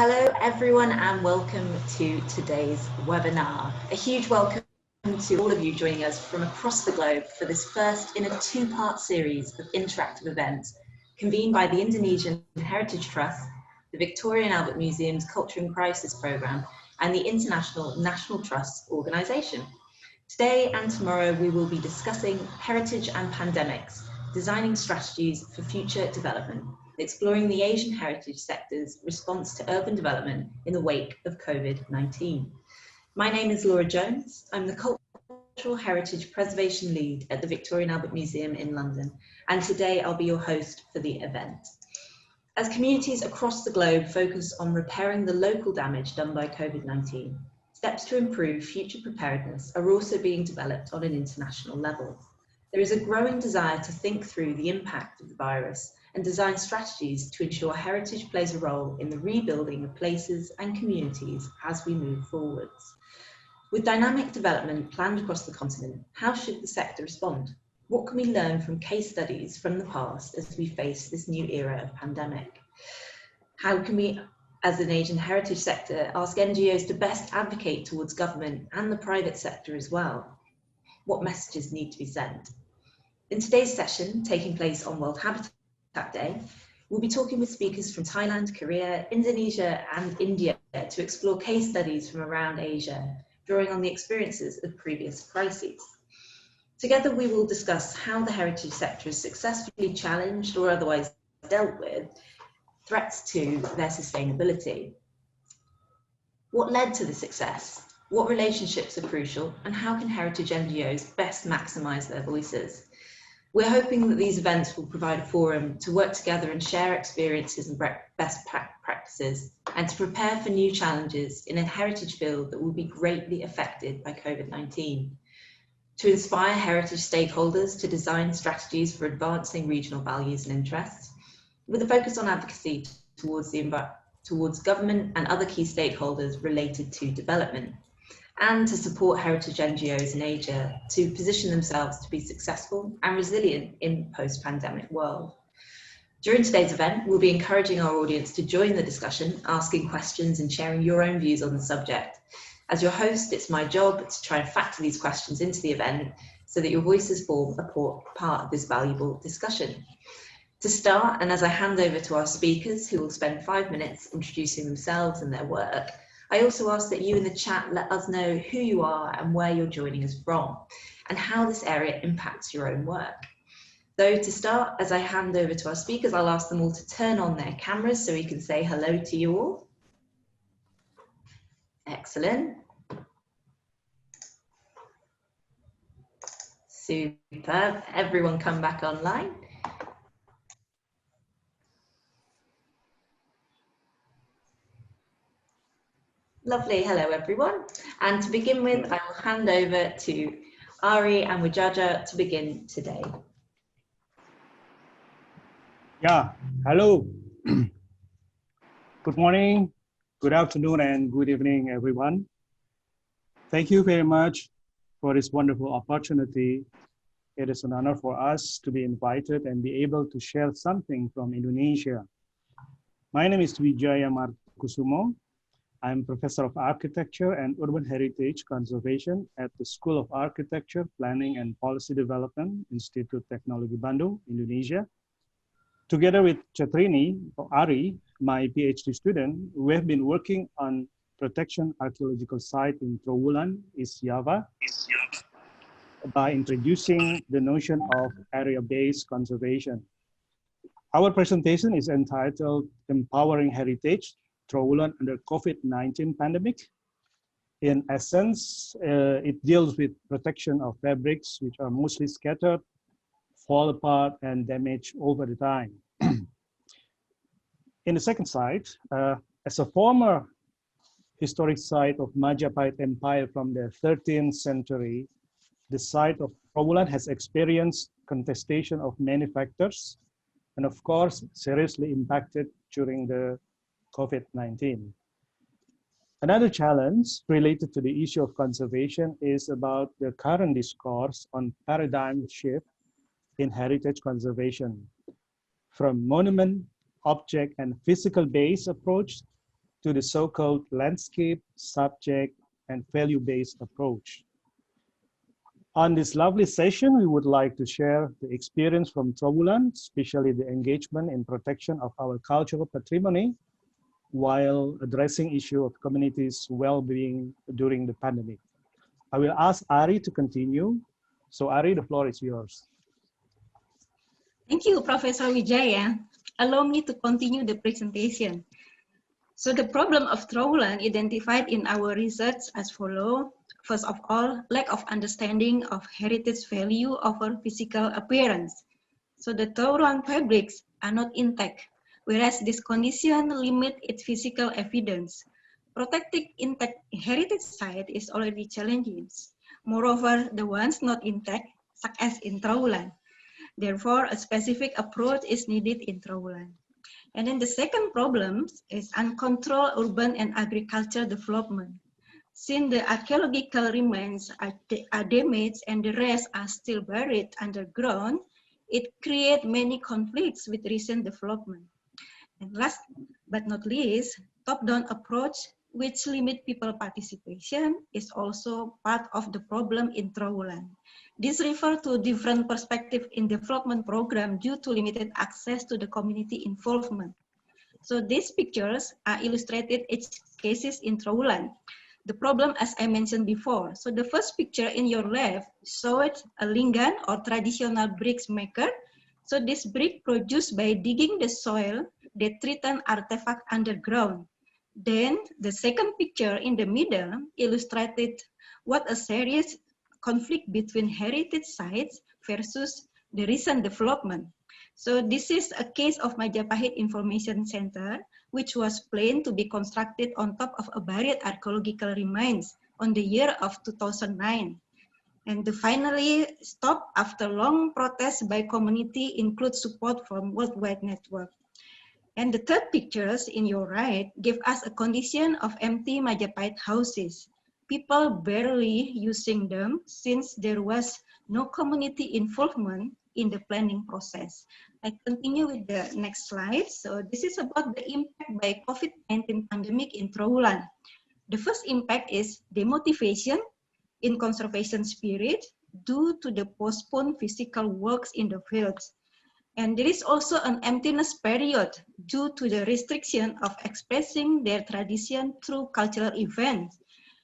Hello everyone and welcome to today's webinar. A huge welcome to all of you joining us from across the globe for this first in a two-part series of interactive events convened by the Indonesian Heritage Trust, the Victoria and Albert Museum's Culture and Crisis Programme and the International National Trust Organisation. Today and tomorrow we will be discussing heritage and pandemics, designing strategies for future development, exploring the Asian heritage sector's response to urban development in the wake of COVID-19. My name is Laura Jones. I'm the Cultural Heritage Preservation Lead at the Victoria and Albert Museum in London, and today I'll be your host for the event. As communities across the globe focus on repairing the local damage done by COVID-19, steps to improve future preparedness are also being developed on an international level. There is a growing desire to think through the impact of the virus and design strategies to ensure heritage plays a role in the rebuilding of places and communities as we move forwards. With dynamic development planned across the continent, how should the sector respond? What can we learn from case studies from the past as we face this new era of pandemic? How can we, as an Asian heritage sector, ask NGOs to best advocate towards government and the private sector as well? What messages need to be sent? In today's session, taking place on World Habitat Day, we'll be talking with speakers from Thailand, Korea, Indonesia and India to explore case studies from around Asia, drawing on the experiences of previous crises. Together we will discuss how the heritage sector has successfully challenged or otherwise dealt with threats to their sustainability. What led to the success? What relationships are crucial? And how can heritage NGOs best maximise their voices? We're hoping that these events will provide a forum to work together and share experiences and best practices and to prepare for new challenges in a heritage field that will be greatly affected by COVID-19. To inspire heritage stakeholders to design strategies for advancing regional values and interests, with a focus on advocacy towards government and other key stakeholders related to development, and to support heritage NGOs in Asia to position themselves to be successful and resilient in a post-pandemic world. During today's event, we'll be encouraging our audience to join the discussion, asking questions and sharing your own views on the subject. As your host, it's my job to try and factor these questions into the event so that your voices form a part of this valuable discussion. To start, and as I hand over to our speakers who will spend 5 minutes introducing themselves and their work, I also ask that you in the chat let us know who you are and where you're joining us from, and how this area impacts your own work. So to start, as I hand over to our speakers, I'll ask them all to turn on their cameras so we can say hello to you all. Excellent. Superb. Everyone come back online. Lovely, hello everyone. And to begin with, I will hand over to Ari and Widjaja to begin today. Yeah, hello. Good morning, good afternoon, and good evening, everyone. Thank you very much for this wonderful opportunity. It is an honor for us to be invited and be able to share something from Indonesia. My name is Widjaja Martokusumo. I'm Professor of Architecture and Urban Heritage Conservation at the School of Architecture, Planning and Policy Development, Institut Teknologi Bandung, Indonesia. Together with Catrini, or Ari, my PhD student, we have been working on protection archaeological site in Trowulan, East Java, by introducing the notion of area-based conservation. Our presentation is entitled Empowering Heritage, Trowulan under COVID-19 pandemic. In essence, it deals with protection of fabrics which are mostly scattered, fall apart, and damaged over the time. In the second side, as a former historic site of Majapahit Empire from the 13th century, the site of Trowulan has experienced contestation of many factors, and of course, seriously impacted during the COVID-19. Another challenge related to the issue of conservation is about the current discourse on paradigm shift in heritage conservation from monument, object, and physical-based approach to the so-called landscape, subject, and value-based approach. On this lovely session, we would like to share the experience from Trowulan, especially the engagement in protection of our cultural patrimony, while addressing issue of communities' well-being during the pandemic. I will ask Ari to continue. So Ari, the floor is yours. Thank you, Professor Widjaja. Allow me to continue the presentation. So the problem of Trowulan identified in our research as follows. First of all, lack of understanding of heritage value over physical appearance. So the Trowulan fabrics are not intact, whereas this condition limits its physical evidence. Protecting intact heritage site is already challenging. Moreover, the ones not intact, such as in Trowulan. Therefore, a specific approach is needed in Trowulan. And then the second problem is uncontrolled urban and agricultural development. Since the archaeological remains are damaged and the rest are still buried underground, it creates many conflicts with recent development. And last but not least, top-down approach, which limit people participation, is also part of the problem in Trowulan. This refers to different perspectives in development program due to limited access to the community involvement. So these pictures are illustrated edge cases in Trowulan. The problem, as I mentioned before. So the first picture in your left showed a lingam or traditional bricks maker. So this brick produced by digging the soil that threaten artifact underground. Then the second picture in the middle illustrated what a serious conflict between heritage sites versus the recent development. So this is a case of Majapahit Information Center, which was planned to be constructed on top of a buried archaeological remains on the year of 2009. And finally stopped after long protests by community, include support from worldwide network. And the third pictures in your right give us a condition of empty Majapahit houses. People barely using them since there was no community involvement in the planning process. I continue with the next slide. So this is about the impact by COVID-19 pandemic in Trowulan. The first impact is demotivation in conservation spirit due to the postponed physical works in the fields. And there is also an emptiness period due to the restriction of expressing their tradition through cultural events.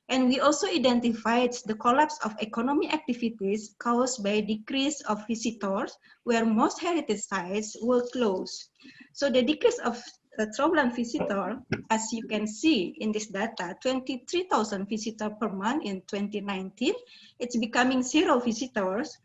And we also identified the collapse of economic activities caused by a decrease of visitors, where most heritage sites were closed. So the decrease of Trowulan visitor, as you can see in this data, 23,000 visitors per month in 2019. It's becoming 0 visitors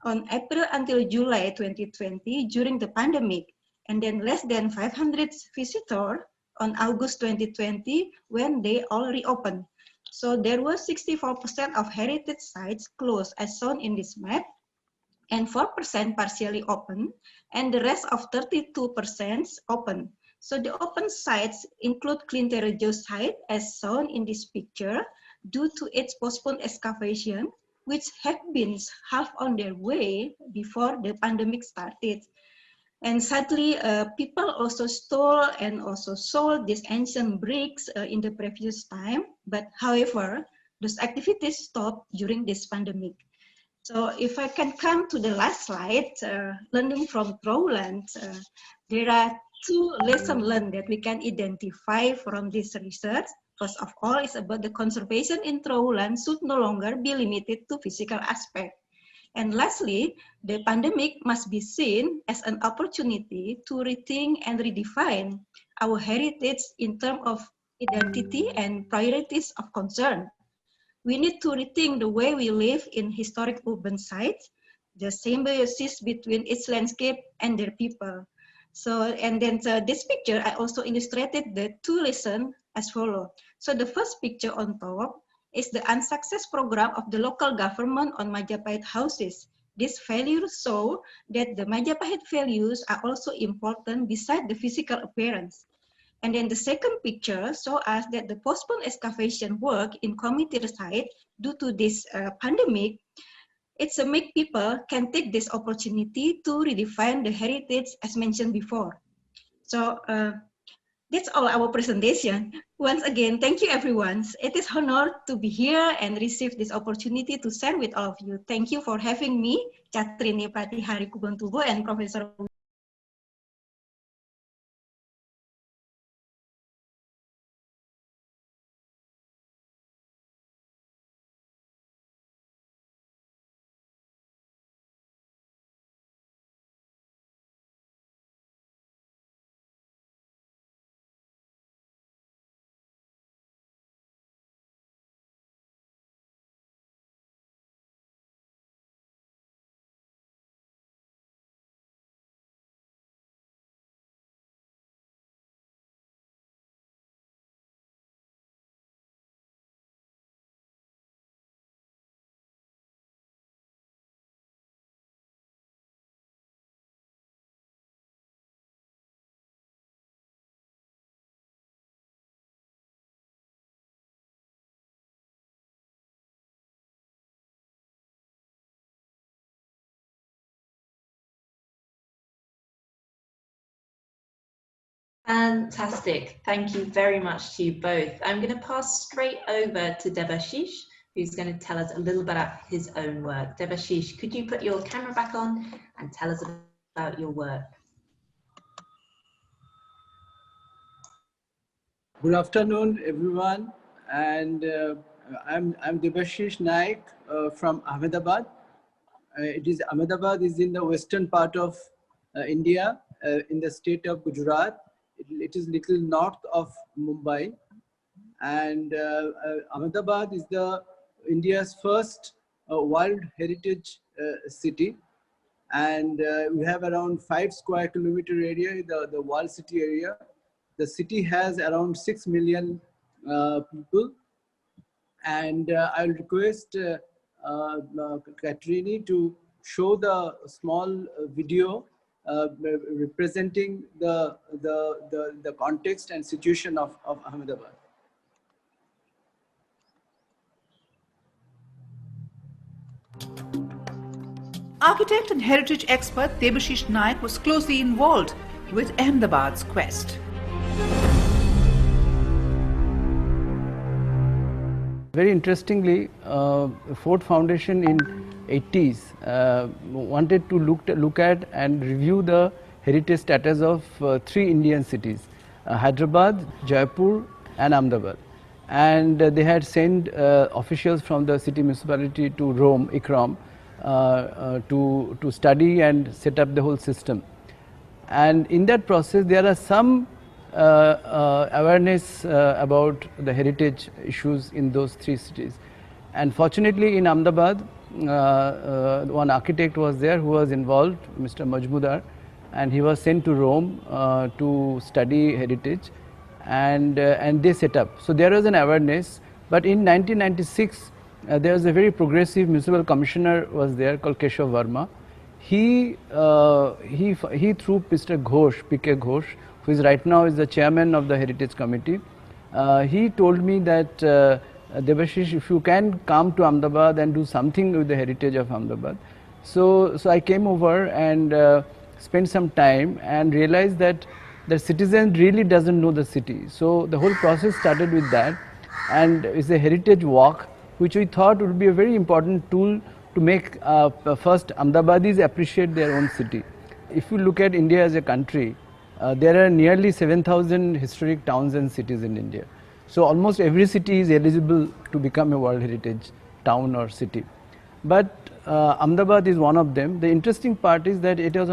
on April until July 2020 during the pandemic, and then less than 500 visitors on August 2020 when they all reopened. So there was 64% of heritage sites closed as shown in this map, and 4% partially open, and the rest of 32% open. So the open sites include Klinterejo site as shown in this picture due to its postponed excavation, which have been half on their way before the pandemic started. And sadly, people also stole and also sold these ancient bricks in the previous time. But however, those activities stopped during this pandemic. So if I can come to the last slide, learning from Trowulan, there are 2 lessons learned that we can identify from this research. First of all, it's about the conservation in Trowulan should no longer be limited to physical aspect. And lastly, the pandemic must be seen as an opportunity to rethink and redefine our heritage in terms of identity and priorities of concern. We need to rethink the way we live in historic urban sites, the symbiosis between its landscape and their people. So, and then this picture, I also illustrated the 2 lessons as follows. So the first picture on top is the unsuccess program of the local government on Majapahit houses. These values show that the Majapahit values are also important beside the physical appearance. And then the second picture shows us that the postponed excavation work in community site due to this pandemic, it's a make people can take this opportunity to redefine the heritage as mentioned before. So That's all our presentation. Once again, thank you everyone. It is an honor to be here and receive this opportunity to share with all of you. Thank you for having me, Catrini, Pratihari, Kubontubuh, and Professor. Fantastic. Thank you very much to you both. I'm going to pass straight over to Debashish, who's going to tell us a little bit about his own work. Debashish, could you put your camera back on and tell us about your work? Good afternoon, everyone. And I'm Debashish Nayak from Ahmedabad. Ahmedabad is in the western part of India, in the state of Gujarat. It is little north of Mumbai. And Ahmedabad is India's first World Heritage city. And we have around 5 square kilometer area, the wall city area. The city has around 6 million people. And I'll request Catrini to show the small video representing the context and situation of Ahmedabad. Architect and heritage expert Debashish Nayak was closely involved with Ahmedabad's quest. Very interestingly, Ford Foundation in 80s wanted to look at and review the heritage status of 3 Indian cities, Hyderabad, Jaipur and Ahmedabad. And they had sent officials from the city municipality to Rome, ICROM, to study and set up the whole system. And in that process, there are some awareness about the heritage issues in those 3 cities. And fortunately in Ahmedabad, one architect was there who was involved, Mr. Majmudar, and he was sent to Rome to study heritage, and they set up. So there was an awareness, but in 1996, there was a very progressive municipal commissioner was there called Keshav Verma. He through Mr. Ghosh, P.K. Ghosh, who is right now is the chairman of the Heritage Committee, he told me that Debashish, if you can come to Ahmedabad and do something with the heritage of Ahmedabad. So I came over and spent some time and realized that the citizen really doesn't know the city. So the whole process started with that, and it's a heritage walk, which we thought would be a very important tool to make first Ahmedabadis appreciate their own city. If you look at India as a country, there are nearly 7,000 historic towns and cities in India. So almost every city is eligible to become a World Heritage town or city. But Ahmedabad is one of them. The interesting part is that it was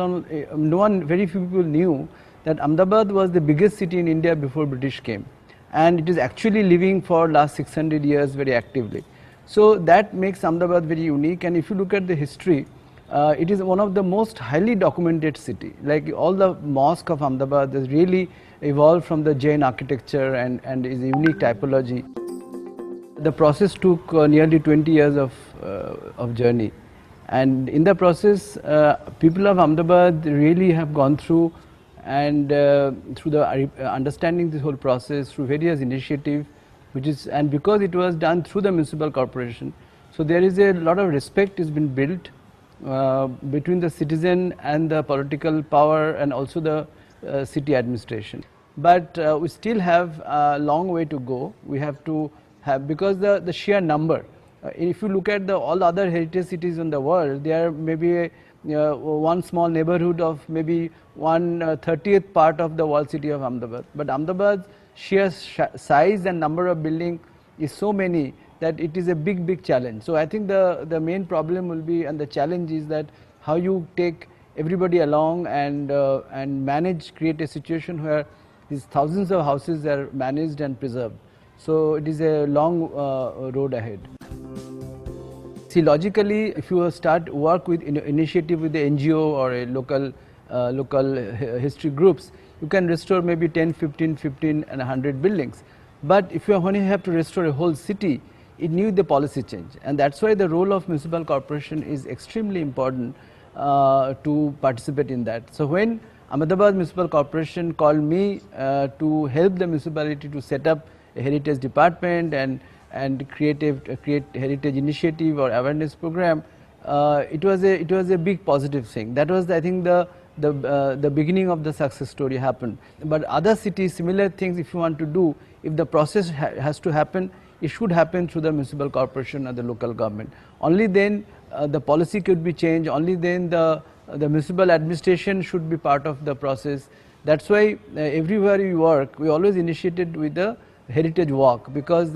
very few people knew that Ahmedabad was the biggest city in India before British came. And it is actually living for last 600 years very actively. So that makes Ahmedabad very unique. And if you look at the history, it is one of the most highly documented city. Like all the mosque of Ahmedabad has really evolved from the Jain architecture and is a unique typology. The process took nearly 20 years of journey. And in the process, people of Ahmedabad really have gone through and through the understanding this whole process through various initiatives, and because it was done through the municipal corporation, so there is a lot of respect has been built between the citizen and the political power and also the city administration. but we still have a long way to go. We have to have, because the sheer number, if you look at all other heritage cities in the world, there are maybe one small neighborhood of maybe 1/30th part of the walled city of Ahmedabad. But Ahmedabad's sheer size and number of buildings is so many that it is a big challenge. So I think the main problem will be, and the challenge is that how you take everybody along and manage, create a situation where these thousands of houses are managed and preserved. So it is a long road ahead. See, logically, if you start work with initiative with the NGO or a local history groups, you can restore maybe 10, 15 and 100 buildings. But if you only have to restore a whole city, it needs the policy change, and that's why the role of municipal corporation is extremely important to participate in that. So when Ahmedabad Municipal Corporation called me to help the municipality to set up a heritage department and create heritage initiative or awareness program, it was a big positive thing. That was, I think, the beginning of the success story happened. But other cities, similar things, if you want to do, if the process has to happen, it should happen through the municipal corporation or the local government. Only then the policy could be changed, only then the municipal administration should be part of the process. That's why everywhere we work, we always initiated with the heritage walk, because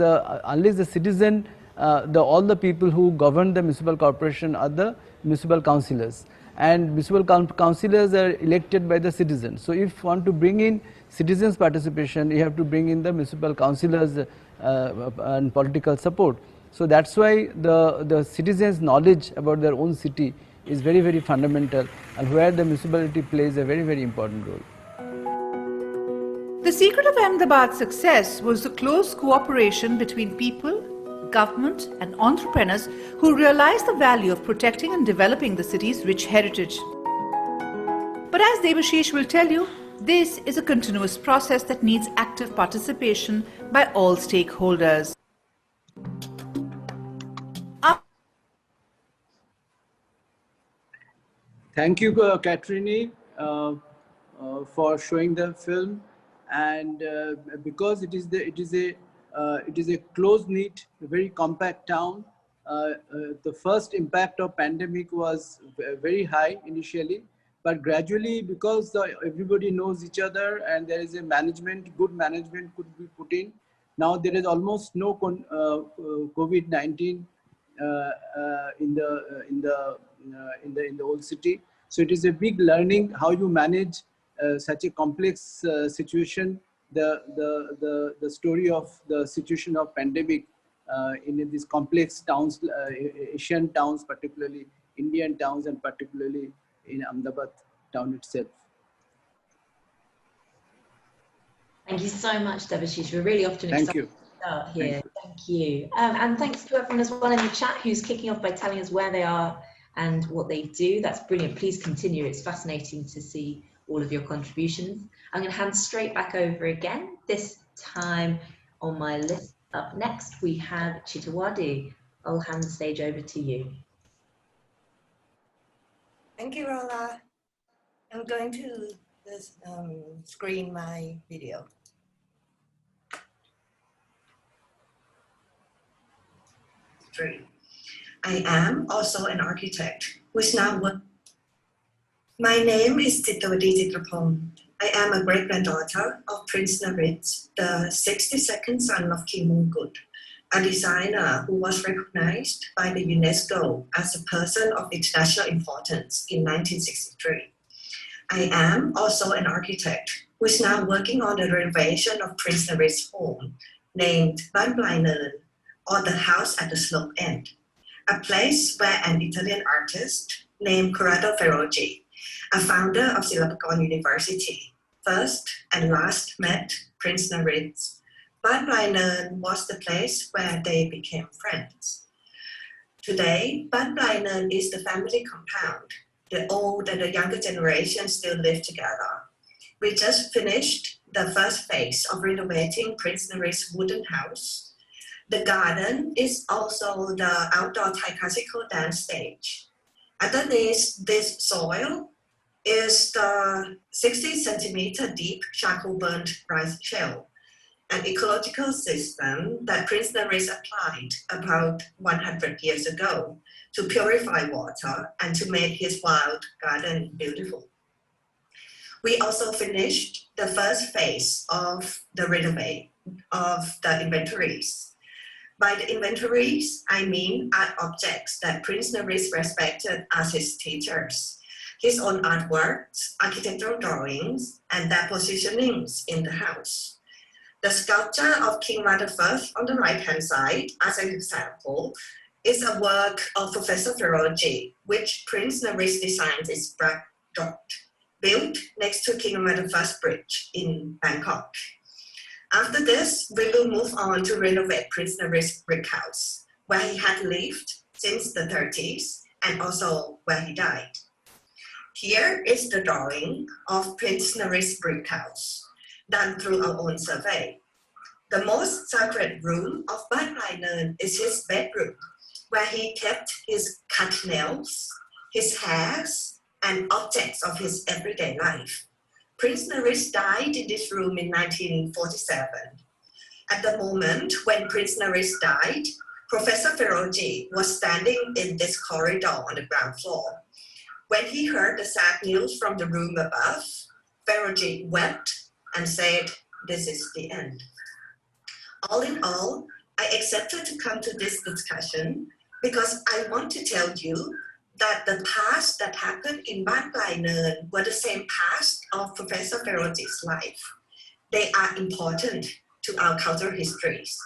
unless the citizen, all the people who govern the municipal corporation are the municipal councillors, and municipal councillors are elected by the citizens. So if you want to bring in citizens' participation, you have to bring in the municipal councillors and political support. So that's why the citizens' knowledge about their own city is very fundamental, and where the municipality plays a very important role. The secret of Ahmedabad's success was the close cooperation between people, government and entrepreneurs who realized the value of protecting and developing the city's rich heritage. But as Debashish will tell you, this is a continuous process that needs active participation by all stakeholders. Thank you, Catrini, for showing the film, and because it is a close-knit, very compact town. The first impact of pandemic was very high initially, but gradually, because everybody knows each other and there is a good management could be put in. Now there is almost no COVID-19 in the old city. So it is a big learning how you manage such a complex situation. The story of the situation of pandemic in these complex towns, Asian towns, particularly Indian towns, and particularly in Ahmedabad town itself. Thank you so much, Debashish. We're really often excited to start here. Thank you. And thanks to everyone as well in the chat who's kicking off by telling us where they are and what they do. That's brilliant. Please continue. It's fascinating to see all of your contributions. I'm going to hand straight back over again. This time on my list up next, we have Chitrabongs. I'll hand the stage over to you. Thank you, Rola. I'm going to screen my video. I am also an architect who is now working. My name is Chitrabongs. I am a great-granddaughter of Prince Narit, the 62nd son of King Mongkut, a designer who was recognized by the UNESCO as a person of international importance in 1963. I am also an architect who is now working on the renovation of Prince Narit's home, named Ban Plai Nen, or the house at the slope end, a place where an Italian artist named Corrado Ferroggi, a founder of Silapakon University, first and last met Prince Narit. Ban Plai Nen was the place where they became friends. Today, Ban Plai Nen is the family compound. The old and the younger generation still live together. We just finished the first phase of renovating Prince Narit's wooden house. The garden is also the outdoor Thai classical dance stage. Underneath this soil is the 60 centimeter deep charcoal burnt rice shell, an ecological system that Prince Naresh applied about 100 years ago to purify water and to make his wild garden beautiful. We also finished the first phase of the renovate of the inventories. By the inventories, I mean art objects that Prince Naresh respected as his teachers, his own artworks, architectural drawings, and their positionings in the house. The sculpture of King Rada I on the right-hand side, as an example, is a work of Professor Feroji, which Prince Naresh designed is built next to King Rada I Bridge in Bangkok. After this, we will move on to renovate Prince Naresh's brick house, where he had lived since the 30s and also where he died. Here is the drawing of Prince Naresh's brick house, done through our own survey. The most sacred room of Ban Rai Nen is his bedroom, where he kept his cut nails, his hairs, and objects of his everyday life. Prince Naresh died in this room in 1947. At the moment when Prince Naresh died, Professor Feroji was standing in this corridor on the ground floor. When he heard the sad news from the room above, Feroji wept and said, "This is the end." All in all, I accepted to come to this discussion because I want to tell you that the past that happened in Ban Rai Nen were the same past of Professor Feroji's life. They are important to our cultural histories.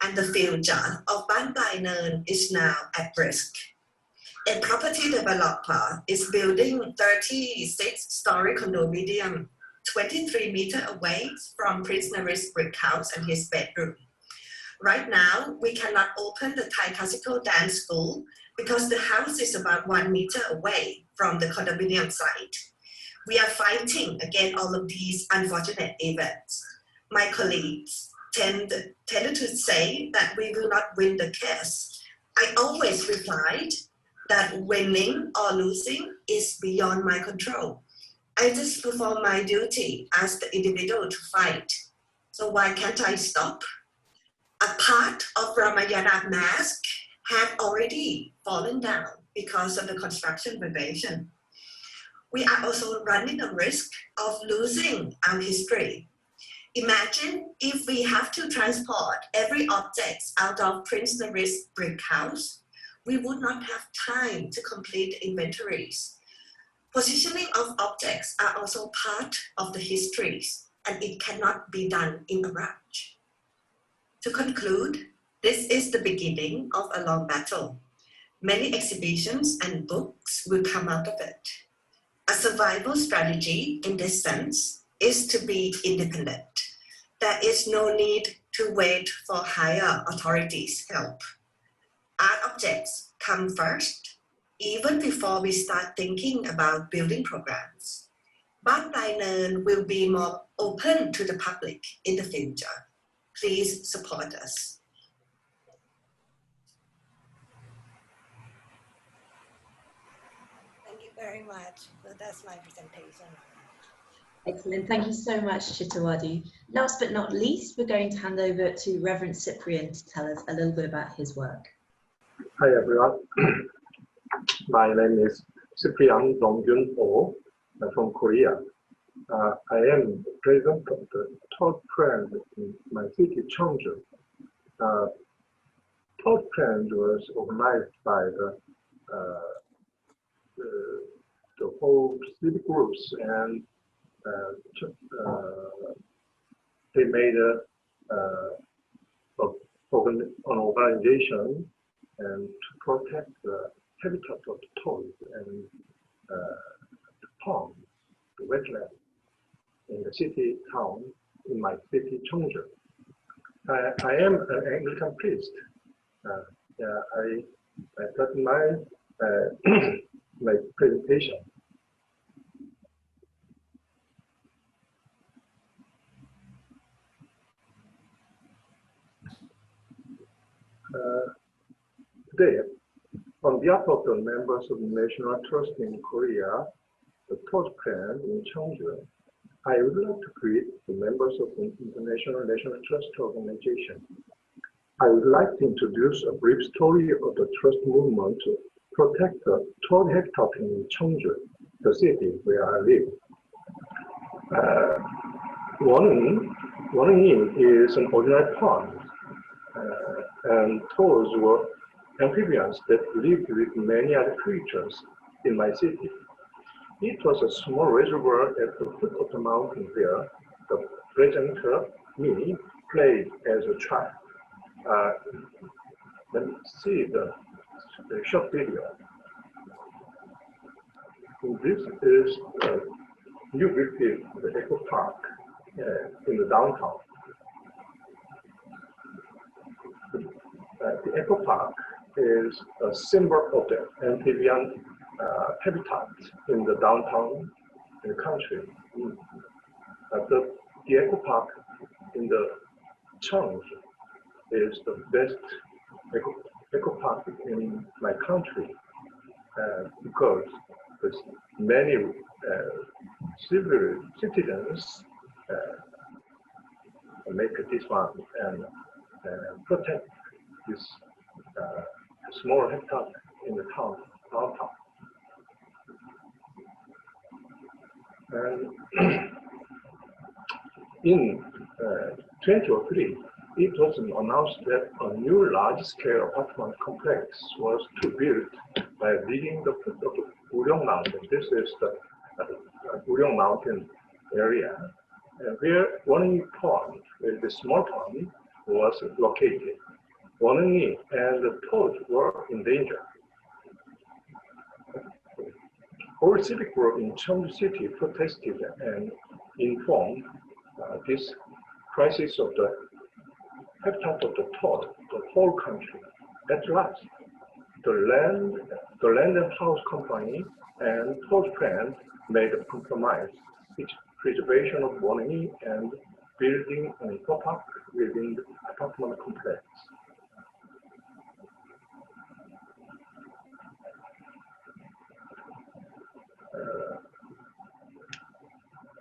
And the future of Ban Rai Nen is now at risk. A property developer is building 36-story condominium 23 meters away from Prince Naresh's brick house and his bedroom. Right now, we cannot open the Thai classical dance school because the house is about 1 meter away from the condominium site. We are fighting against all of these unfortunate events. My colleagues tended to say that we will not win the case. I always replied that winning or losing is beyond my control. I just perform my duty as the individual to fight. So why can't I stop? A part of Ramayana mask had already fallen down because of the construction vibration. We are also running a risk of losing our history. Imagine if we have to transport every object out of Prince Naresh's brick house, we would not have time to complete inventories. Positioning of objects are also part of the histories, and it cannot be done in a rush. To conclude, this is the beginning of a long battle. Many exhibitions and books will come out of it. A survival strategy in this sense is to be independent. There is no need to wait for higher authorities' help. Art objects come first, even before we start thinking about building programs. Ban Rai Nen will be more open to the public in the future. Please support us. Thank you very much. So that's my presentation. Excellent. Thank you so much, Chittawadi. Last but not least, we're going to hand over to Reverend Cyprian to tell us a little bit about his work. Hi, everyone. My name is Cyprian Dongkyun from Korea. I am president of the third trend in my city, Cheongju. Third trend was organized by the whole city groups, and they made an organization and to protect the habitat of the toads and the pond, the wetland in the city town in my city, Cheongju. I am an Anglican priest. I got my my presentation. Today, on behalf of the members of the National Trust in Korea, the toad plan in Cheongju, I would like to greet the members of the International National Trust Organization. I would like to introduce a brief story of the trust movement to protect the toad habitat in Cheongju, the city where I live. Woneng is an ordinary pond, and toads were amphibians that lived with many other creatures in my city. It was a small reservoir at the foot of the mountain where the presenter, me, played as a child. Let me see the short video. This is a new building, the Eco Park in the downtown. The Eco Park is a symbol of the amphibian habitat in the downtown country. The Eco Park in the Cheongju is the best eco park in my country because there's many civil citizens make this one and protect this small habitat in the downtown. And in 2003, it was announced that a new large-scale apartment complex was to be built by digging the foot of the Uryong Mountain. This is the Uryong Mountain area, where Woneng Pond, where the small pond, was located. Woneng and the toad were in danger. All civic groups in Cheongju City protested and informed this crisis of the habitat of the toad, the whole country. At last, the land and house company and toad friend made a compromise, which preservation of Woneng and building an eco park within the apartment complex.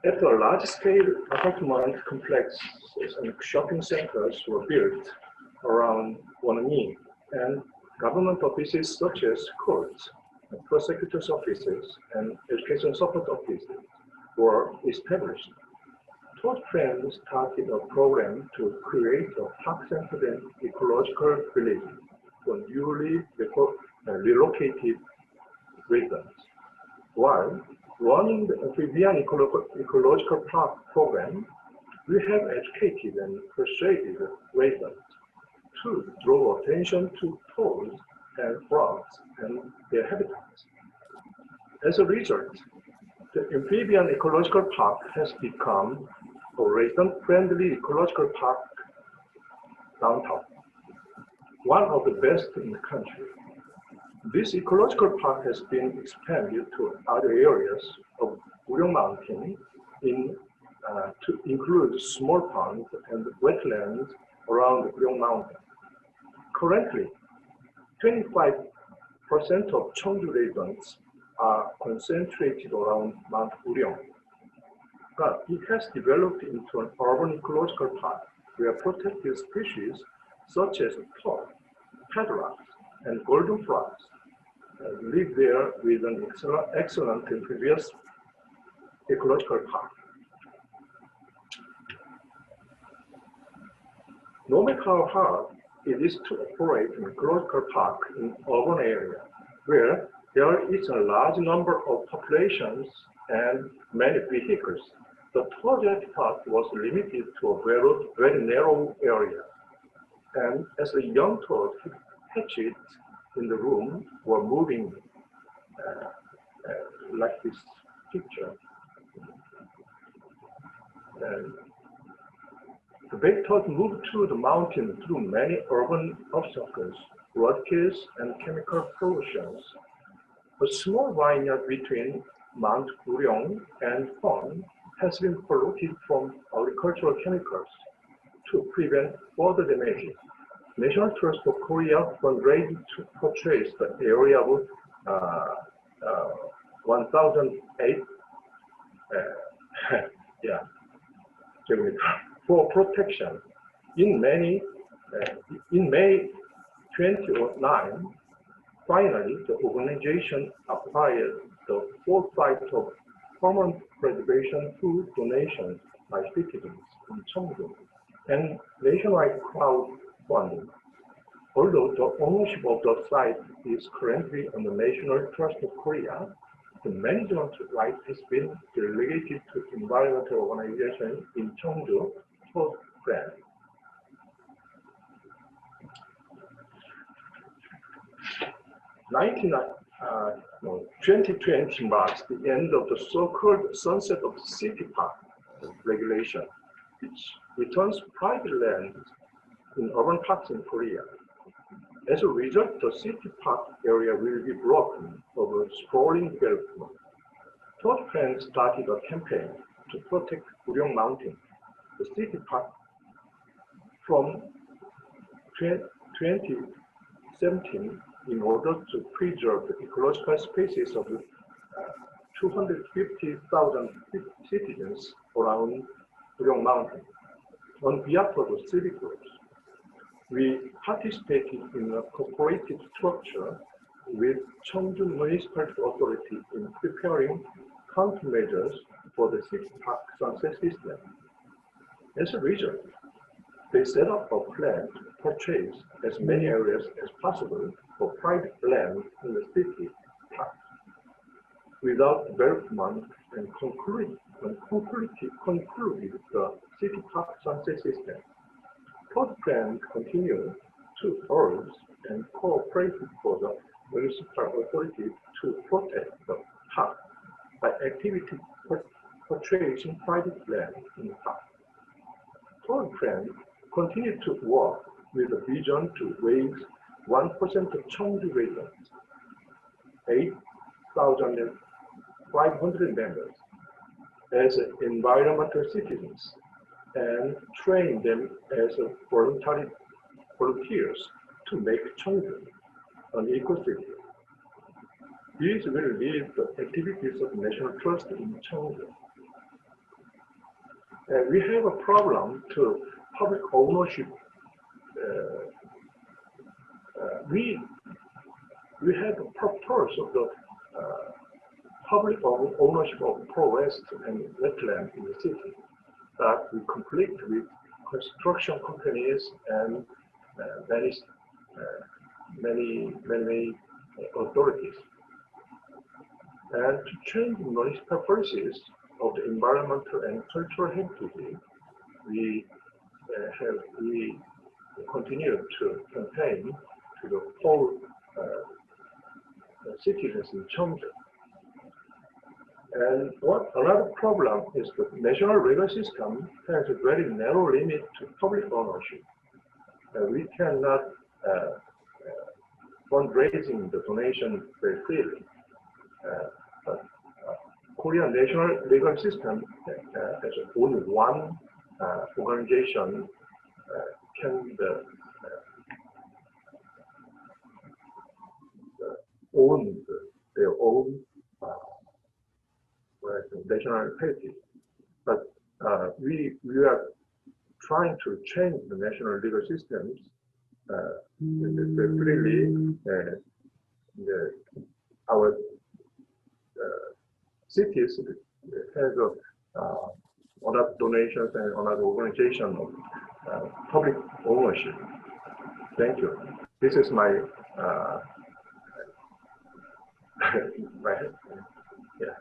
After a large-scale apartment complexes and shopping centers were built around Woneng, and government offices such as courts, prosecutors' offices, and education support offices were established. Toad Friends started a program to create a park-centered ecological village for newly relocated residents, while running the amphibian ecological park program, we have educated and persuaded residents to draw attention to toads and frogs and their habitats. As a result, the amphibian ecological park has become a resident-friendly ecological park downtown, one of the best in the country. This ecological park has been expanded to other areas of Uryong Mountain to include small ponds and wetlands around Uryong Mountain. Currently, 25% of Cheongju residents are concentrated around Mount Uryong, but it has developed into an urban ecological park where protected species such as toad, padrocks, and golden frogs live there with an excellent and previous ecological park. No matter how hard it is to operate an ecological park in urban area where there is a large number of populations and many vehicles, the toad habitat was limited to a very narrow area. And as the young toad hatched in the room were moving like this picture. And the big toad moved to the mountain through many urban obstacles, roadkill and chemical pollutions. A small vineyard between Mount Uryong and Pond has been polluted from agricultural chemicals to prevent further damage. National Trust for Korea fundraised to purchase the area of 1,800 yeah, for protection. In May 2009, finally, the organization acquired the foresight of permanent preservation through donations by citizens in Cheongju and nationwide crowdfunding. Although the ownership of the site is currently on the National Trust of Korea, the management right has been delegated to environmental organization in Cheongju, Thailand. 2020 marks the end of the so-called sunset of city park regulation, which returns private land in urban parks in Korea. As a result, the city park area will be broken over sprawling development. Thailand started a campaign to protect Uryong Mountain, the city park, from 2017 in order to preserve the ecological spaces of 250,000 citizens around Uryong Mountain. On behalf of the civic groups, we participated in a cooperative structure with Cheongju Municipal Authority in preparing countermeasures for the city park sunset system. As a result, they set up a plan to purchase as many areas as possible for private land in the city park. Without development and concluded the city park sunset system, Port plan continued to urge and cooperate for the municipal authority to protect the park by activity purchasing private land in the park. Port plan continued to work with a vision to raise 1% of Cheongju residents, 8,500 members, as environmental citizens, and train them as volunteers to make Cheongju an eco-city. These will lead the activities of National Trust in Cheongju. We have a problem to public ownership. We have a purpose of the public ownership of forest and wetland in the city that we conflict with construction companies and many authorities. And to change the municipal policies of the environmental and cultural heritage, we continue to campaign to the whole citizens in Cheongju. And another problem is that the national legal system has a very narrow limit to public ownership. We cannot fundraising the donation very freely. But Korean national legal system has only one organization can own their own national heritage. But we are trying to change the national legal systems freely. Our cities have other donations and another organization of public ownership. Thank you. This is my yeah.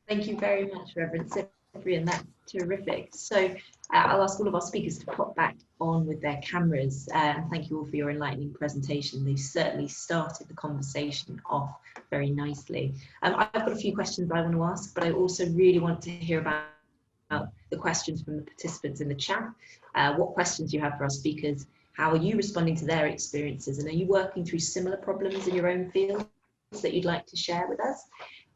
Thank you very much, Reverend Cyprian. That's terrific. So I'll ask all of our speakers to pop back on with their cameras. And thank you all for your enlightening presentation. They certainly started the conversation off very nicely. I've got a few questions I want to ask, but I also really want to hear about the questions from the participants in the chat. What questions you have for our speakers? How are you responding to their experiences? And are you working through similar problems in your own fields that you'd like to share with us?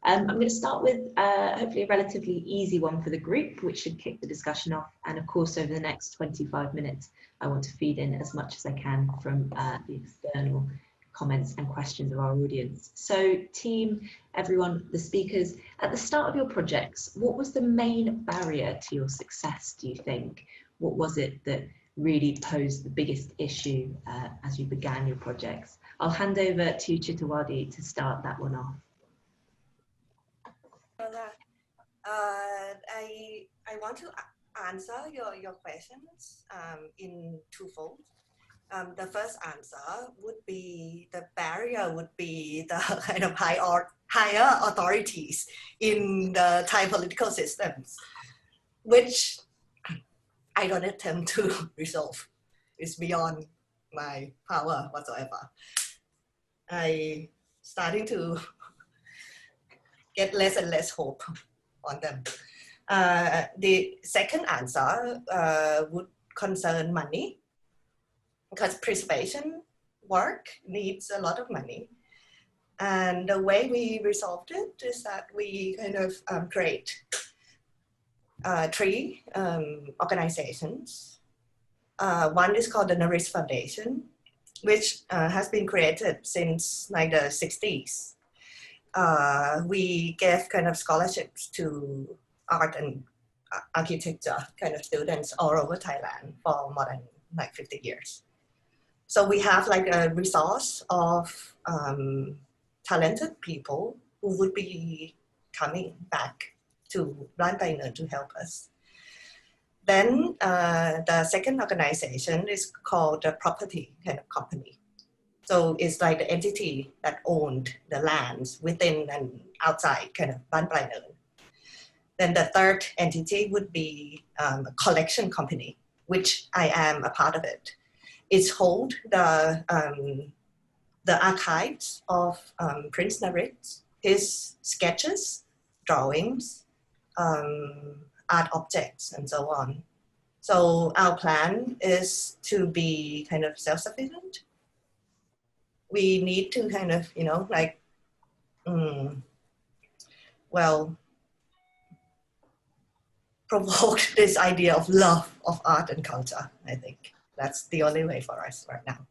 I'm going to start with hopefully a relatively easy one for the group, which should kick the discussion off. And of course, over the next 25 minutes, I want to feed in as much as I can from the external comments and questions of our audience. So team, everyone, the speakers, at the start of your projects, what was the main barrier to your success, do you think? What was it that really posed the biggest issue as you began your projects? I'll hand over to Chittawadi to start that one off. I want to answer your questions in twofold. The first answer would be the barrier would be the kind of higher authorities in the Thai political systems, which I don't attempt to resolve. It's beyond my power whatsoever. I starting to get less and less hope on them. The second answer would concern money, because preservation work needs a lot of money. And the way we resolved it is that we kind of create three organizations. One is called the Naris Foundation, which has been created since like the 60s. We gave kind of scholarships to art and architecture kind of students all over Thailand for more than like 50 years. So we have like a resource of talented people who would be coming back to Bandung to help us. Then the second organization is called the property kind of company. So it's like the entity that owned the lands within and outside kind of Bandung. Then the third entity would be a collection company, which I am a part of it. It's hold the archives of Prince Narit, his sketches, drawings, art objects, and so on. So our plan is to be kind of self-sufficient. We need to kind of, you know, like, provoke this idea of love of art and culture. I think that's the only way for us right now.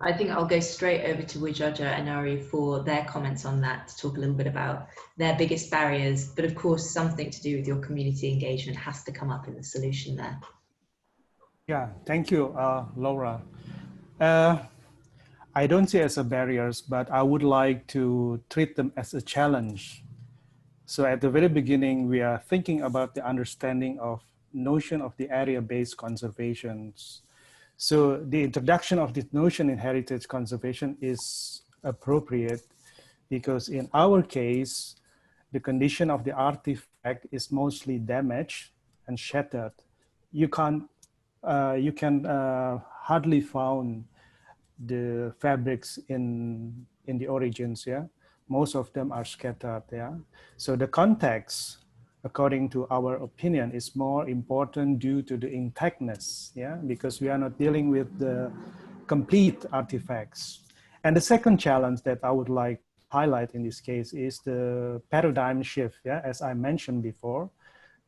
I think I'll go straight over to Widjaja and Ari for their comments on that, to talk a little bit about their biggest barriers, but of course something to do with your community engagement has to come up in the solution there. Yeah, thank you, Laura. I don't see it as a barriers, but I would like to treat them as a challenge. So at the very beginning, we are thinking about the understanding of notion of the area-based conservations. So the introduction of this notion in heritage conservation is appropriate because in our case, the condition of the artifact is mostly damaged and shattered. You can hardly find the fabrics in the origins, yeah. Most of them are scattered, yeah. So the context, according to our opinion, is more important due to the intactness, yeah, because we are not dealing with the complete artifacts. And the second challenge that I would like to highlight in this case is the paradigm shift, yeah, as I mentioned before.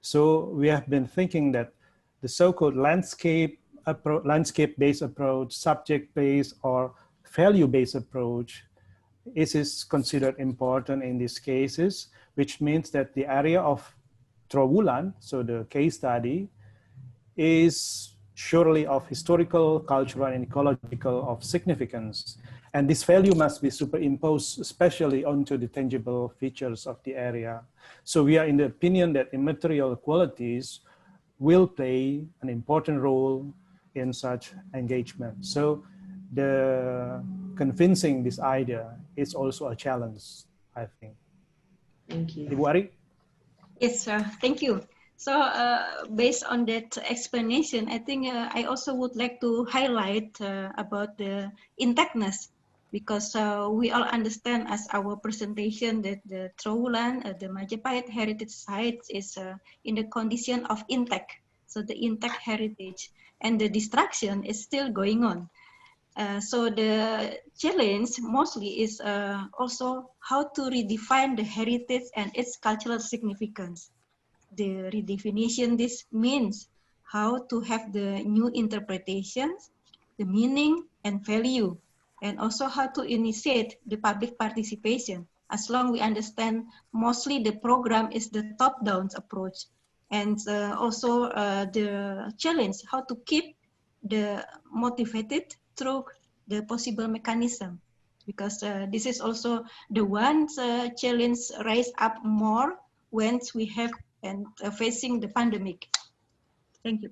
So we have been thinking that the so-called landscape-based approach, subject-based or value-based approach is considered important in these cases, which means that the area of Trowulan, so the case study, is surely of historical, cultural, and ecological of significance. And this value must be superimposed, especially onto the tangible features of the area. So we are in the opinion that immaterial qualities will play an important role in such engagement. So the convincing this idea is also a challenge, I think. Thank you. Ibu Ari? Yes, thank you. So based on that explanation, I think I also would like to highlight about the intactness, because we all understand as our presentation that the Trowulan, the Majapahit heritage sites is in the condition of intact. So the intact heritage and the destruction is still going on. So the challenge mostly is also how to redefine the heritage and its cultural significance. The redefinition, this means how to have the new interpretations, the meaning and value and also how to initiate the public participation. As long we understand mostly the program is the top-down approach, and also the challenge how to keep the motivated through the possible mechanism, because this is also the one challenge rise up more once we have and facing the pandemic. Thank you.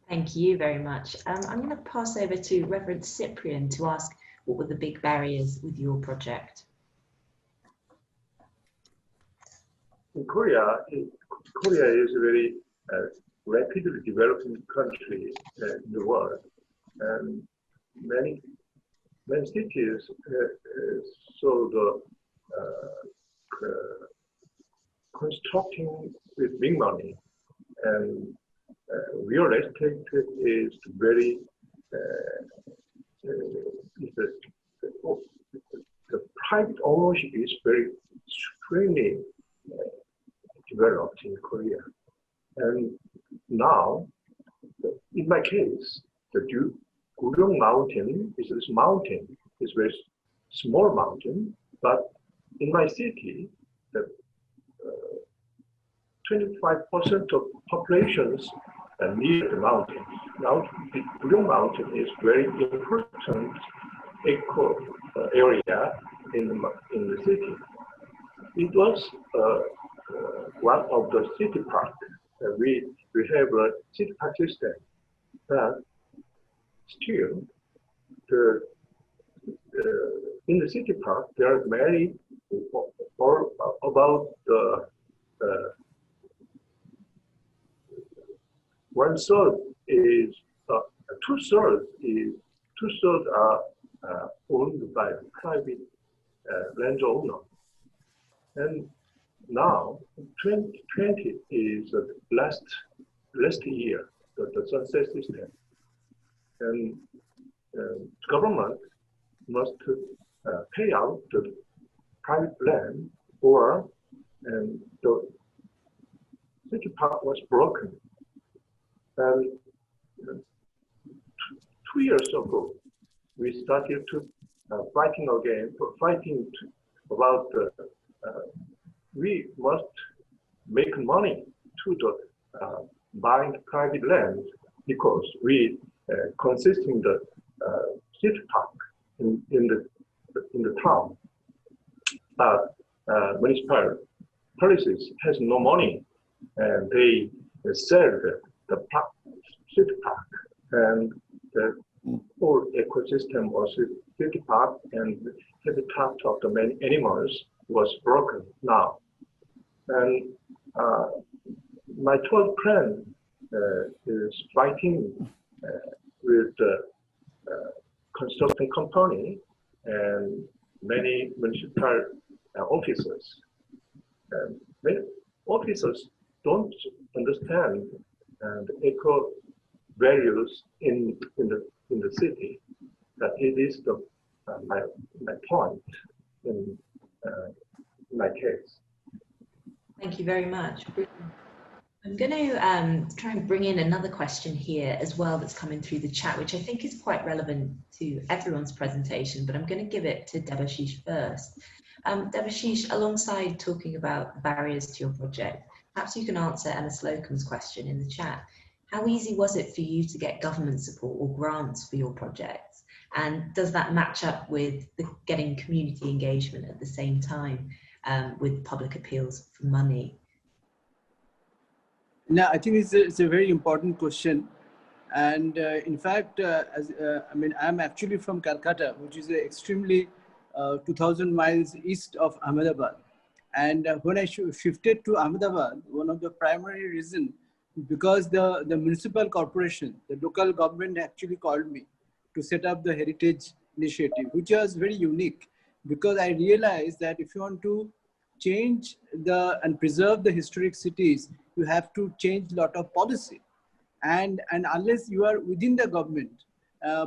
Thank you very much. I'm going to pass over to Reverend Cyprian to ask what were the big barriers with your project. In Korea is a very rapidly developing country in the world, and many cities so the constructing with big money, and real estate is very the private ownership is very extremely developed in Korea. And now, in my case, the Guryeong mountain is this mountain. It's a very small mountain, but in my city, the 25% of populations are near the mountain. Now, the Guryeong mountain is very important eco area in the city. It was one of the city park. We have a city park system, but still, in the city park there are many about the 1/3 is 2/3 are owned by private landowner, and now 2020 is the last year the sunset system, and government must pay out the private land, or and the city park was broken. And 2 years ago, we started to fighting about we must make money to the buying private land, because we consisting the city park in the town, but municipal policies has no money, and they sell the city park, and the whole ecosystem of city park and habitat of the many animals was broken now. And my third friend is fighting with the construction company and many municipal officers. And many officers don't understand the eco values in the city. That it is the my point in my case. Thank you very much. I'm going to try and bring in another question here as well that's coming through the chat, which I think is quite relevant to everyone's presentation, but I'm going to give it to Debashish first. Debashish, alongside talking about the barriers to your project, perhaps you can answer Emma Slocum's question in the chat. How easy was it for you to get government support or grants for your projects? And does that match up with getting community engagement at the same time with public appeals for money? No, I think it's a very important question. And in fact, I'm actually from Calcutta, which is extremely 2,000 miles east of Ahmedabad. And when I shifted to Ahmedabad, one of the primary reasons, because the municipal corporation, the local government actually called me to set up the heritage initiative, which was very unique, because I realized that if you want to change and preserve the historic cities, you have to change a lot of policy. And unless you are within the government,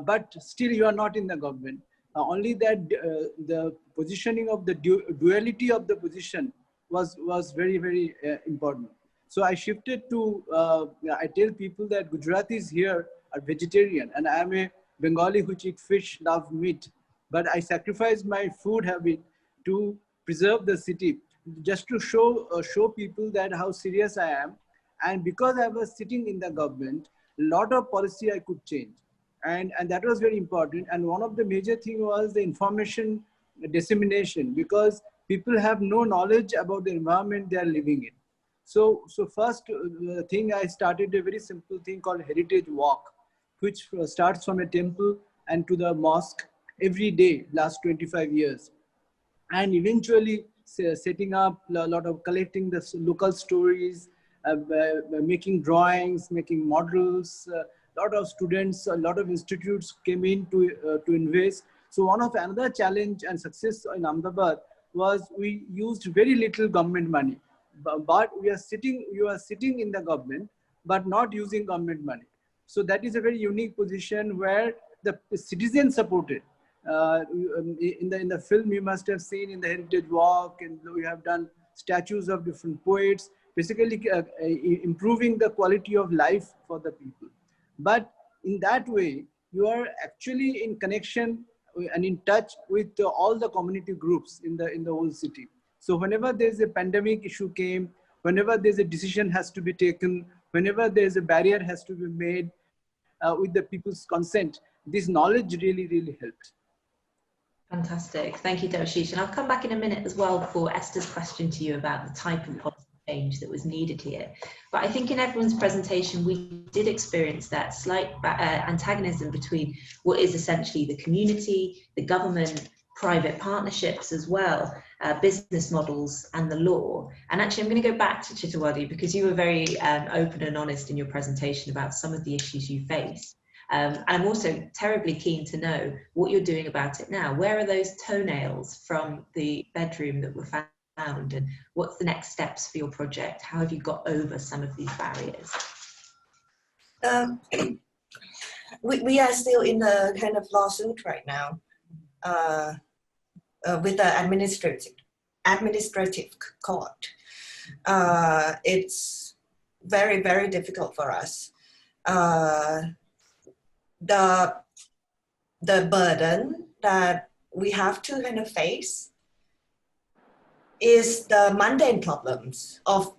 but still you are not in the government, only that the positioning of the duality of the position was very, very important. So I shifted to, I tell people that Gujaratis here are vegetarian, and I am a Bengali which eat fish, love meat. but I sacrificed my food habit to preserve the city, just to show people that how serious I am. And because I was sitting in the government, a lot of policy I could change. And that was very important. And one of the major thing was the information dissemination, because people have no knowledge about the environment they are living in. So first thing, I started a very simple thing called Heritage Walk, which starts from a temple and to the mosque every day, last 25 years. And eventually setting up a lot of collecting the local stories, making drawings, making models. A lot of students, a lot of institutes came in to invest. So one of another challenge and success in Ahmedabad was we used very little government money, but you are sitting in the government, but not using government money. So that is a very unique position where the citizens supported. In the film, you must have seen in the Heritage Walk, and we have done statues of different poets, basically improving the quality of life for the people. But in that way, you are actually in connection and in touch with all the community groups in the whole city. So whenever there's a pandemic issue came, whenever there's a decision has to be taken, whenever there's a barrier has to be made with the people's consent, this knowledge really, really helped. Fantastic. Thank you, Debashish. And I'll come back in a minute as well for Esther's question to you about the type of policy change that was needed here. But I think in everyone's presentation, we did experience that slight antagonism between what is essentially the community, the government, private partnerships as well, business models and the law. And actually, I'm going to go back to Chittawadi because you were very open and honest in your presentation about some of the issues you face. And I'm also terribly keen to know what you're doing about it now. Where are those toenails from the bedroom that were found, and what's the next steps for your project? How have you got over some of these barriers? We are still in a kind of lawsuit right now with the administrative court. It's very, very difficult for us. The burden that we have to kind of face is the mundane problems of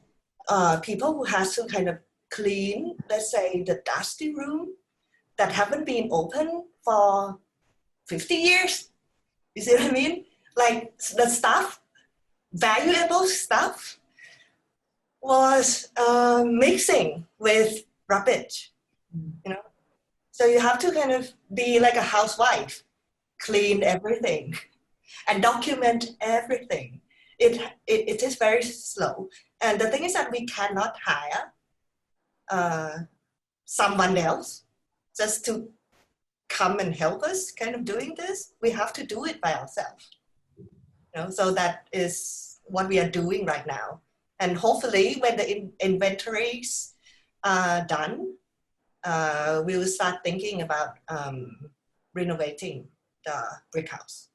people who has to kind of clean, let's say, the dusty room that haven't been open for 50 years. You see what I mean? Like the stuff, valuable stuff was mixing with rubbish, you know? So you have to kind of be like a housewife, clean everything and document everything. It is very slow. And the thing is that we cannot hire someone else just to come and help us kind of doing this. We have to do it by ourselves. You know, so that is what we are doing right now. And hopefully when the inventories are done, we will start thinking about renovating the brick house.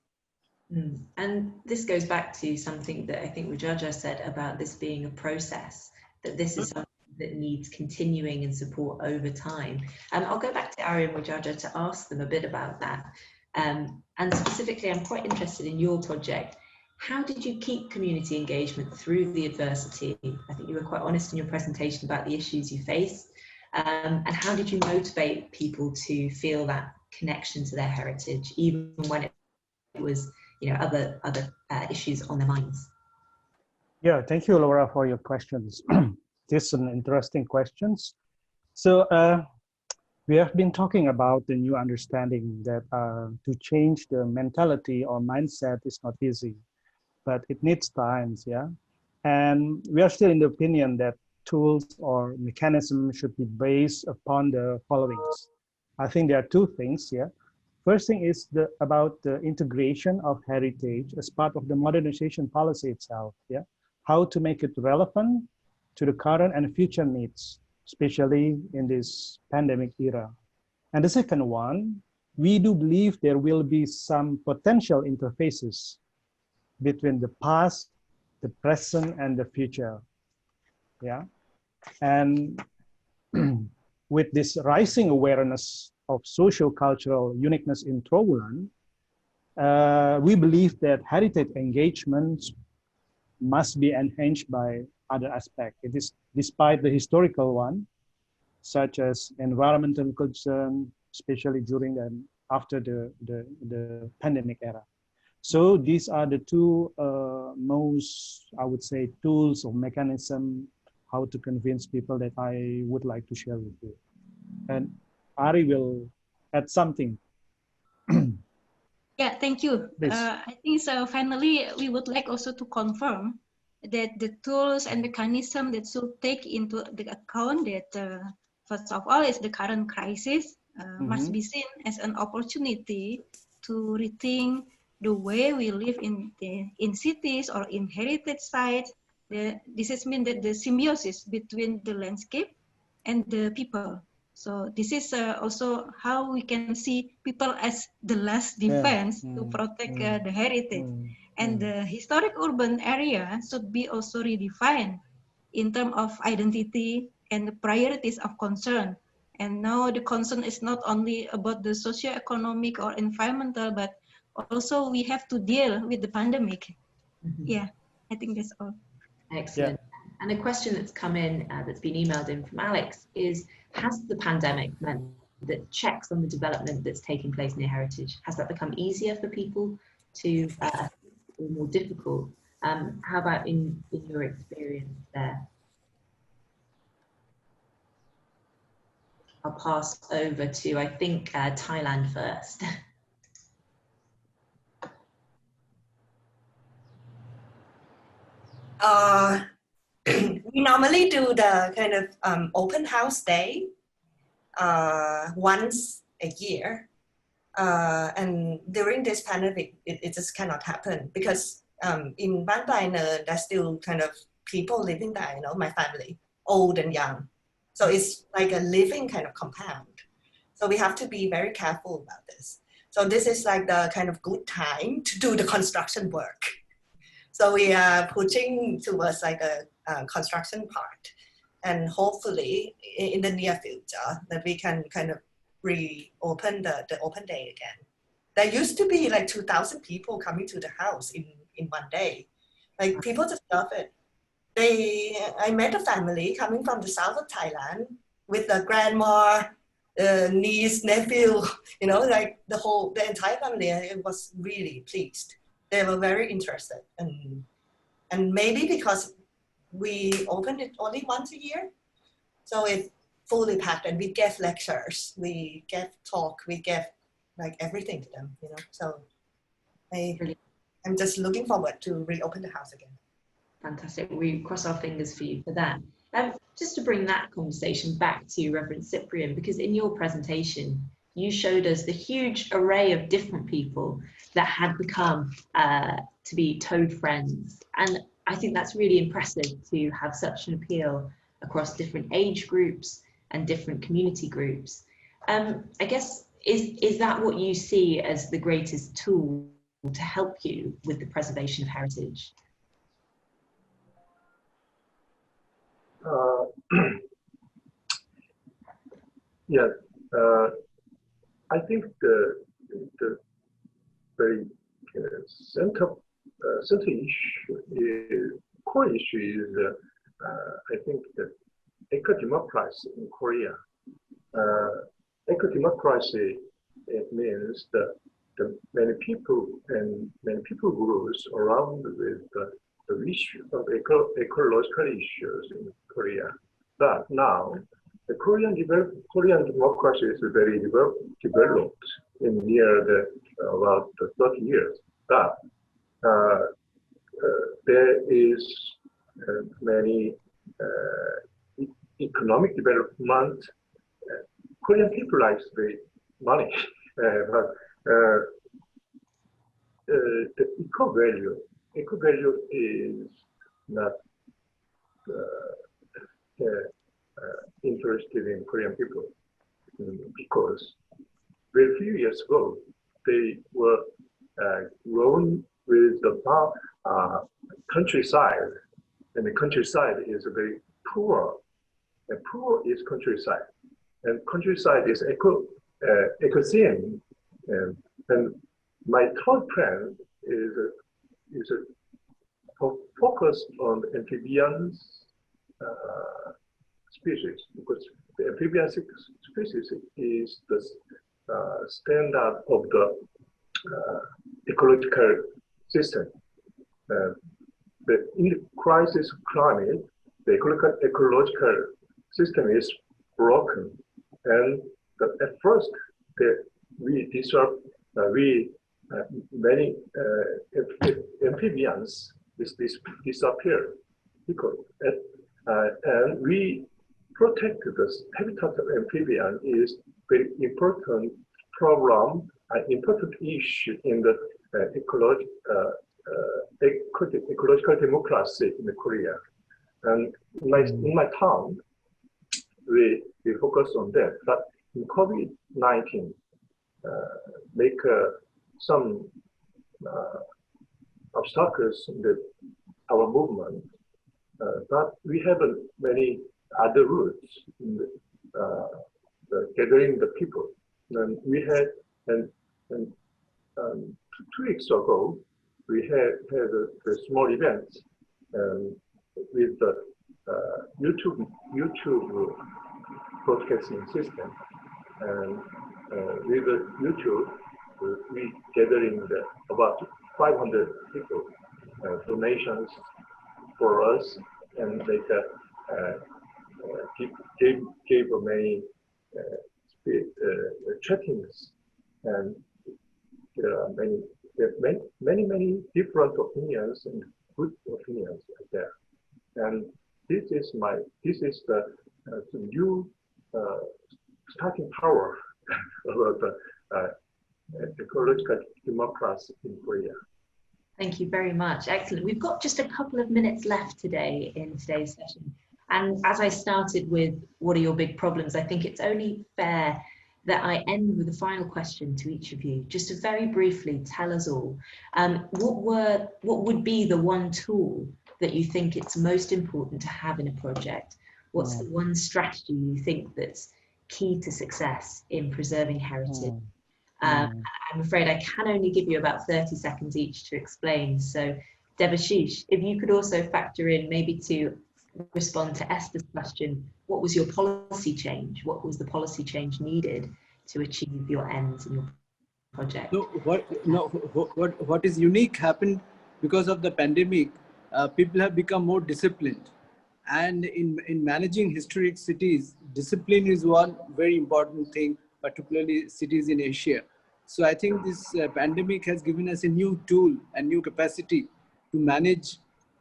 And this goes back to something that I think Widjaja said about this being a process, that this is something that needs continuing and support over time. I'll go back to Ari and Widjaja to ask them a bit about that. And specifically, I'm quite interested in your project. How did you keep community engagement through the adversity? I think you were quite honest in your presentation about the issues you faced. And how did you motivate people to feel that connection to their heritage, even when it was, you know, other issues on their minds? Yeah, thank you, Laura, for your questions. These are interesting questions. So we have been talking about the new understanding that to change the mentality or mindset is not easy, but it needs time, yeah? And we are still in the opinion that tools or mechanisms should be based upon the following. I think there are two things here. First thing is about the integration of heritage as part of the modernization policy itself, yeah? How to make it relevant to the current and future needs, especially in this pandemic era. And the second one, we do believe there will be some potential interfaces between the past, the present, and the future, yeah? And with this rising awareness of socio-cultural uniqueness in Trowulan, we believe that heritage engagements must be enhanced by other aspects. It is despite the historical one, such as environmental concern, especially during and after the pandemic era. So these are the two most, I would say, tools or mechanism how to convince people that I would like to share with you. And Ari will add something. Yeah, thank you. Please. I think so. Finally, we would like also to confirm that the tools and mechanism that should take into the account that first of all is the current crisis must be seen as an opportunity to rethink the way we live in cities or in heritage sites. This is mean that the symbiosis between the landscape and the people. So this is also how we can see people as the last defense to protect the heritage. And the historic urban area should be also redefined in terms of identity and the priorities of concern. And now the concern is not only about the socio-economic or environmental, but also we have to deal with the pandemic. Yeah, I think that's all. Excellent. And a question that's come in, that's been emailed in from Alex is, has the pandemic meant that checks on the development that's taking place near heritage, has that become easier for people to, or more difficult? How about in your experience there? I'll pass over to, I think, Thailand first. We normally do the kind of open house day once a year. And during this pandemic, it just cannot happen because in Ban Pai, there's still kind of people living there, you know, my family, old and young. So it's like a living kind of compound. So we have to be very careful about this. So this is like the kind of good time to do the construction work. So we are pushing towards like a construction part, and hopefully in the near future that we can kind of reopen the open day again. There used to be like 2,000 people coming to the house in one day. Like people just love it. I met a family coming from the south of Thailand with a grandma, niece, nephew, you know, like the entire family. It was really pleased. They were very interested, and maybe because we opened it only once a year, so it's fully packed, and we gave lectures, we gave talk, we gave like everything to them, you know. So I'm just looking forward to reopen the house again. Fantastic. We cross our fingers for you for that. Just to bring that conversation back to Reverend Cyprian, because in your presentation, you showed us the huge array of different people that had become to be toad friends. And I think that's really impressive to have such an appeal across different age groups and different community groups. I guess, is that what you see as the greatest tool to help you with the preservation of heritage? Yes, I think the very central issue, core issue is I think the eco-democracy in Korea. Eco-democracy, it means that the many people groups around with the issue of ecological issues in Korea. But now the Korean democracy is very developed in near about 30 years. But there is many economic development. Korean people like the money, but the eco value is not interested in Korean people because very few years ago they were grown with the countryside, and the countryside is very poor. And poor is countryside, and countryside is ecosystem, and my third plan is focused on amphibians species, because the amphibian species is the standard of the ecological system. In the crisis climate, the ecological system is broken, and at first many amphibians disappear, and we protect the habitat of amphibian is very important problem, an important issue in the ecological democracy in Korea. And in my town, we focus on that. But in COVID-19, make some obstacles in our movement. But we have many other routes in gathering the people. And we had, and 2 weeks ago, we had a small event with the YouTube broadcasting system, and with the YouTube, we gathering about 500 people donations for us, and they gave many trainings, and there are many different opinions and good opinions there. And this is the new starting power about the ecological democracy in Korea. Thank you very much. Excellent. We've got just a couple of minutes left today in today's session. And as I started with, what are your big problems? I think it's only fair that I end with a final question to each of you, just to very briefly tell us all, what would be the one tool that you think it's most important to have in a project? What's the one strategy you think that's key to success in preserving heritage? I'm afraid I can only give you about 30 seconds each to explain. So Debashish, if you could also factor in, maybe to respond to Esther's question, what was your policy change? What was the policy change needed to achieve your ends in your project? What is unique happened because of the pandemic. People have become more disciplined, and in managing historic cities, discipline is one very important thing, particularly cities in Asia. So I think this pandemic has given us a new tool and new capacity to manage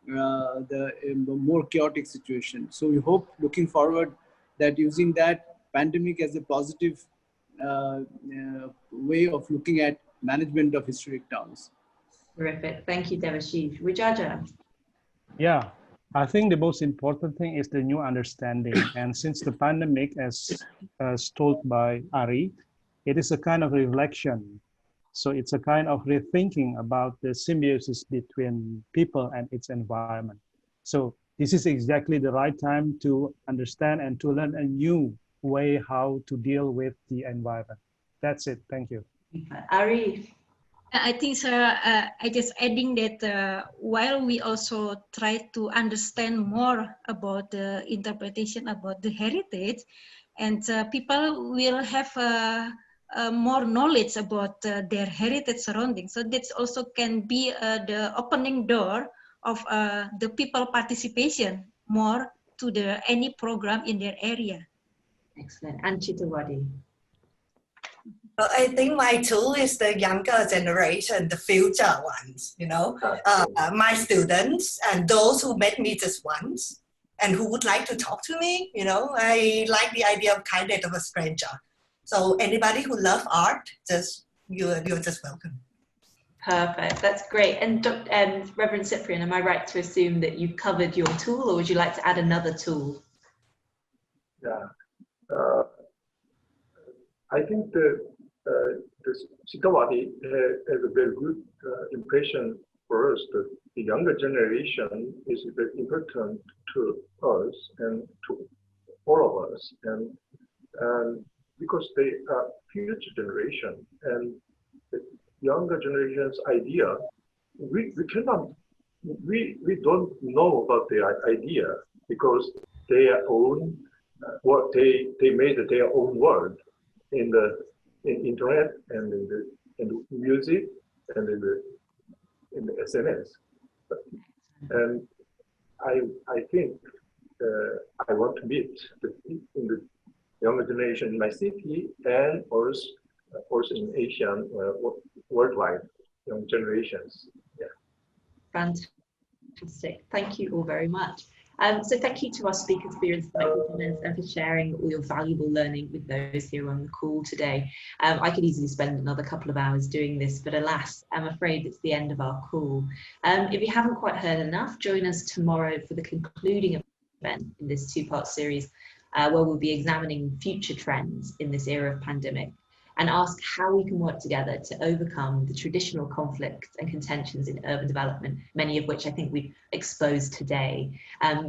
the more chaotic situation. So we hope, looking forward, that using that pandemic as a positive way of looking at management of historic towns. Terrific. Thank you, Debashish. Widjaja. Yeah, I think the most important thing is the new understanding. And since the pandemic, as told by Ari, it is a kind of reflection. So it's a kind of rethinking about the symbiosis between people and its environment. So this is exactly the right time to understand and to learn a new way how to deal with the environment. That's it. Thank you. Ari. I think, sir, I just adding that while we also try to understand more about the interpretation about the heritage, and people will have more knowledge about their heritage surroundings. So that also can be the opening door of the people participation more to any program in their area. Excellent. And Chitrabongs. Well, I think my tool is the younger generation, the future ones, my students and those who met me just once and who would like to talk to me, I like the idea of kindness of a stranger. So anybody who loves art, you're just welcome. Perfect, that's great. And Reverend Cyprian, am I right to assume that you've covered your tool, or would you like to add another tool? Yeah, I think the Chittawadi has a very good impression for us that the younger generation is very important to us and to all of us, and because they are future generation, and younger generation's idea, we don't know about their idea because their own what they made their own world in the internet and in the music and in the SNS. And I think I want to meet in the younger generation in my city and also in Asian worldwide young generations. Yeah. Fantastic. Thank you all very much. So thank you to our speakers for your insightful comments and for sharing all your valuable learning with those here on the call today. I could easily spend another couple of hours doing this, but alas, I'm afraid it's the end of our call. If you haven't quite heard enough, join us tomorrow for the concluding event in this two-part series, where we'll be examining future trends in this era of pandemic and ask how we can work together to overcome the traditional conflicts and contentions in urban development, many of which I think we've exposed today.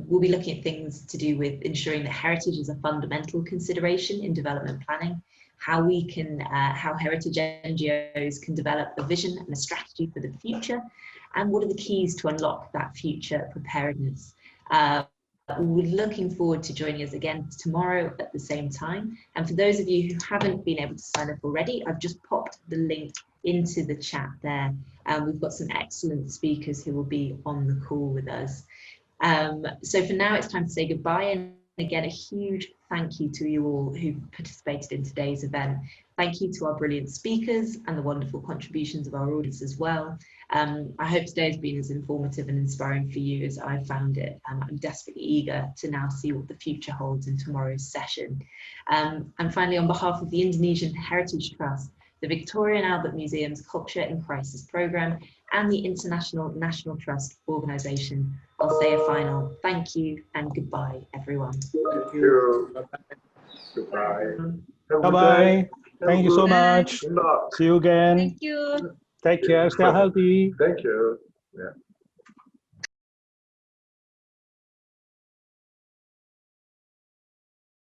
We'll be looking at things to do with ensuring that heritage is a fundamental consideration in development planning, how we can, how heritage NGOs can develop a vision and a strategy for the future, and what are the keys to unlock that future preparedness. We're looking forward to joining us again tomorrow at the same time. And for those of you who haven't been able to sign up already, I've just popped the link into the chat there. We've got some excellent speakers who will be on the call with us. So for now, it's time to say goodbye. And again, a huge thank you to you all who participated in today's event. Thank you to our brilliant speakers and the wonderful contributions of our audience as well. I hope today has been as informative and inspiring for you as I found it. I'm desperately eager to now see what the future holds in tomorrow's session. And finally, on behalf of the Indonesian Heritage Trust, the Victoria and Albert Museum's Culture in Crisis programme, and the International National Trust organisation, I'll say a final thank you and goodbye, everyone. Thank you. Goodbye. Bye-bye. Thank you so much. Good luck. See you again. Thank you. Take care. Stay healthy. Thank you. Yeah.